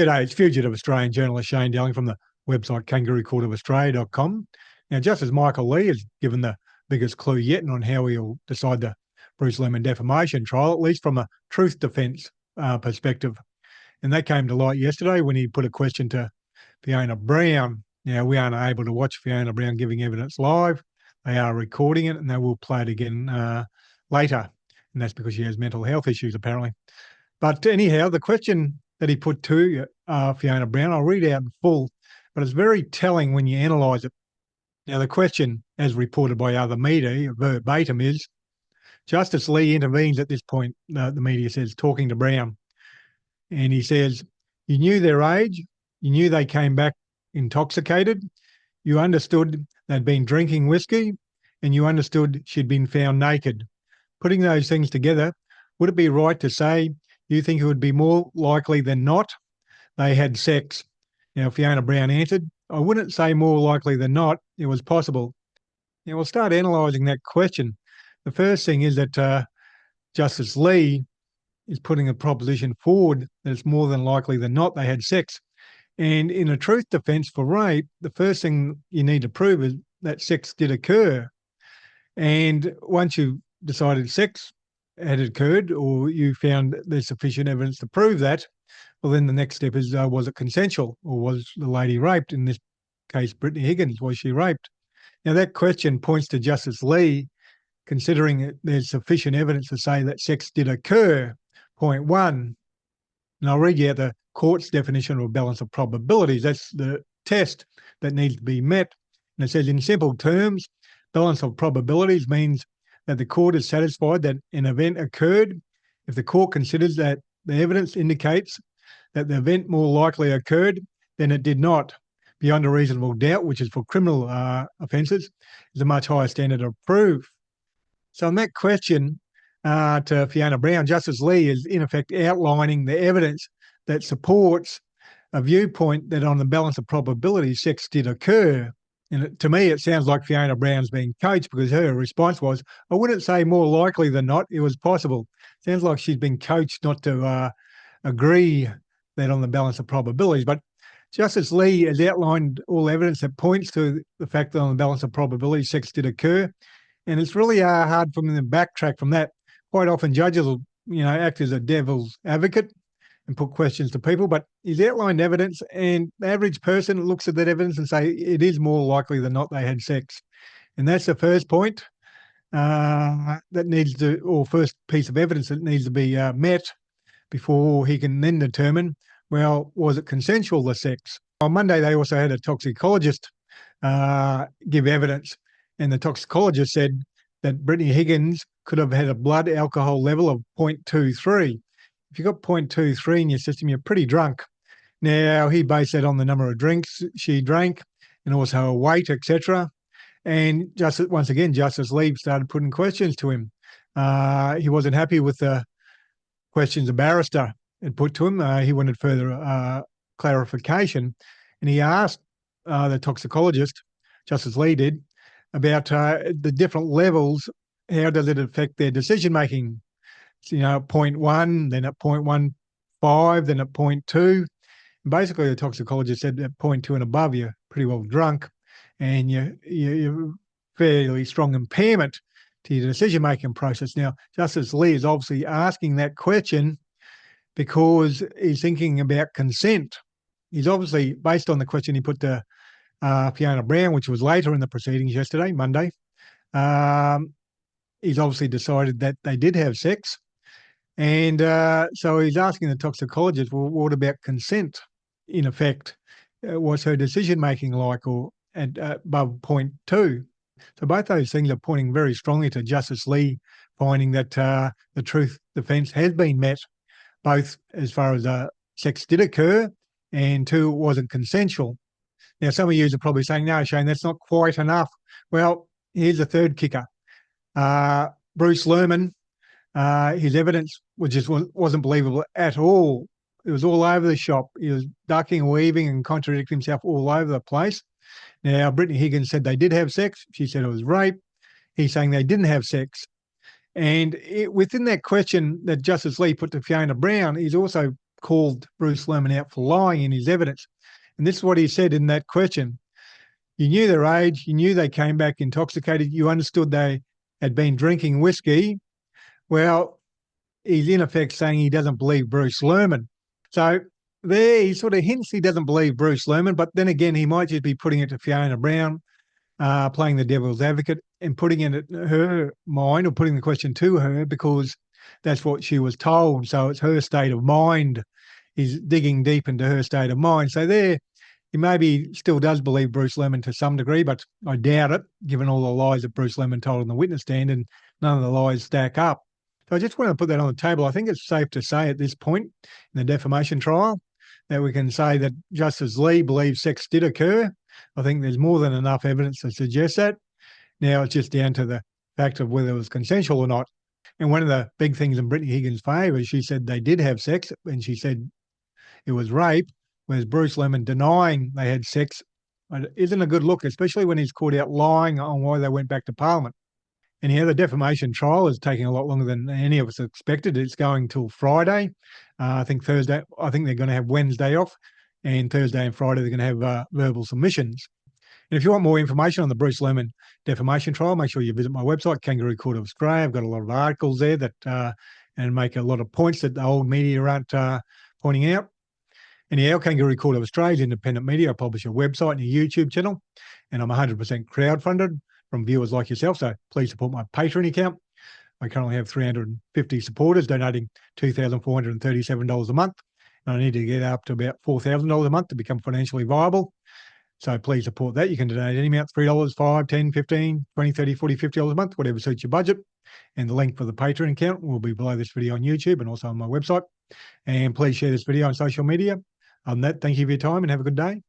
G'day, it's fugitive Australian journalist Shane Dowling from the website kangaroocourtofaustralia.com. Now, Justice Michael Lee has given the biggest clue yet on how he'll decide the Bruce Lemon defamation trial, at least from a truth defence perspective. And that came to light yesterday when he put a question to Fiona Brown. Now, we aren't able to watch Fiona Brown giving evidence live. They are recording it and they will play it again later. And that's because she has mental health issues, apparently. But anyhow, the question that he put to Fiona Brown, I'll read out in full, but it's very telling when you analyse it. Now, the question, as reported by other media, verbatim is, Justice Lee intervenes at this point, the media says, talking to Brown. And he says, you knew their age, you knew they came back intoxicated, you understood they'd been drinking whiskey, and you understood she'd been found naked. Putting those things together, would it be right to say you think it would be more likely than not they had sex? Now, Fiona Brown answered, I wouldn't say more likely than not, it was possible. Now, we'll start analysing that question. The first thing is that Justice Lee is putting a proposition forward that it's more than likely than not they had sex. And in a truth defence for rape, the first thing you need to prove is that sex did occur. And once you've decided sex had occurred, or you found there's sufficient evidence to prove that, well, then the next step is, was it consensual, or was the lady raped? In this case, Brittany Higgins, was she raped? Now, that question points to Justice Lee considering that there's sufficient evidence to say that sex did occur, point one. And I'll read you out the court's definition of a balance of probabilities. That's the test that needs to be met. And it says, in simple terms, balance of probabilities means that the court is satisfied that an event occurred if the court considers that the evidence indicates that the event more likely occurred than it did not, beyond a reasonable doubt, which is for criminal offences, is a much higher standard of proof. So in that question to Fiona Brown, Justice Lee is in effect outlining the evidence that supports a viewpoint that on the balance of probabilities, sex did occur. And to me, it sounds like Fiona Brown's being coached, because her response was, I wouldn't say more likely than not, it was possible. Sounds like she's been coached not to agree that on the balance of probabilities. But Justice Lee has outlined all evidence that points to the fact that on the balance of probabilities, sex did occur. And it's really hard for them to backtrack from that. Quite often judges will, act as a devil's advocate and put questions to people, but he's outlined evidence, and the average person looks at that evidence and say it is more likely than not they had sex. And that's the first point that needs to, or first piece of evidence that needs to be met before he can then determine, well, was it consensual, the sex? On Monday, they also had a toxicologist give evidence, and the toxicologist said that Brittany Higgins could have had a blood alcohol level of 0.23. If you've got 0.23 in your system, you're pretty drunk. Now, he based that on the number of drinks she drank and also her weight, etc. And once again, Justice Lee started putting questions to him. He wasn't happy with the questions the barrister had put to him. He wanted further clarification. And he asked the toxicologist, Justice Lee did, about the different levels. How does it affect their decision-making? So, 0.1, then at 0.15, then at 0.2. And basically, the toxicologist said at 0.2 and above, you're pretty well drunk, and you're fairly strong impairment to your decision-making process. Now, Justice Lee is obviously asking that question because he's thinking about consent. He's obviously, based on the question he put to Fiona Brown, which was later in the proceedings yesterday, Monday, he's obviously decided that they did have sex. And so he's asking the toxicologist, well, what about consent? In effect, what's her decision-making like, or at above 0.2? So both those things are pointing very strongly to Justice Lee finding that the truth defence has been met, both as far as sex did occur, and two, it wasn't consensual. Now, some of you are probably saying, no, Shane, that's not quite enough. Well, here's the third kicker. Bruce Lerman, his evidence wasn't believable at all. It was all over the shop. He was ducking, weaving, and contradicting himself all over the place. Now, Brittany Higgins said they did have sex. She said it was rape. He's saying they didn't have sex. And within that question that Justice Lee put to Fiona Brown, he's also called Bruce Lerman out for lying in his evidence. And this is what he said in that question. You knew their age, you knew they came back intoxicated, you understood they had been drinking whiskey. Well, he's in effect saying he doesn't believe Bruce Lerman. So there he sort of hints he doesn't believe Bruce Lerman, but then again, he might just be putting it to Fiona Brown, playing the devil's advocate and putting it in her mind or putting the question to her because that's what she was told. So it's her state of mind. He's digging deep into her state of mind. So there, he maybe still does believe Bruce Lerman to some degree, but I doubt it, given all the lies that Bruce Lerman told on the witness stand, and none of the lies stack up. So I just want to put that on the table. I think it's safe to say at this point in the defamation trial that we can say that Justice Lee believes sex did occur. I think there's more than enough evidence to suggest that. Now it's just down to the fact of whether it was consensual or not. And one of the big things in Brittany Higgins' favour is she said they did have sex, and she said it was rape, whereas Bruce Lemon denying they had sex isn't a good look, especially when he's caught out lying on why they went back to Parliament. Anyhow, the defamation trial is taking a lot longer than any of us expected. It's going till Friday. I think Thursday, I think they're going to have Wednesday off, and Thursday and Friday they're going to have verbal submissions. And if you want more information on the Bruce Lerman defamation trial, make sure you visit my website, Kangaroo Court of Australia. I've got a lot of articles there that and make a lot of points that the old media aren't pointing out. Anyhow, Kangaroo Court of Australia is independent media. I publish a website and a YouTube channel, and I'm 100% crowdfunded from viewers like yourself. So please support my Patreon account. I currently have 350 supporters donating $2,437 a month. And I need to get up to about $4,000 a month to become financially viable. So please support that. You can donate any amount, $3, $5, $10, $15, $20, $30, $40, $50 a month, whatever suits your budget. And the link for the Patreon account will be below this video on YouTube and also on my website. And please share this video on social media. On that, thank you for your time and have a good day.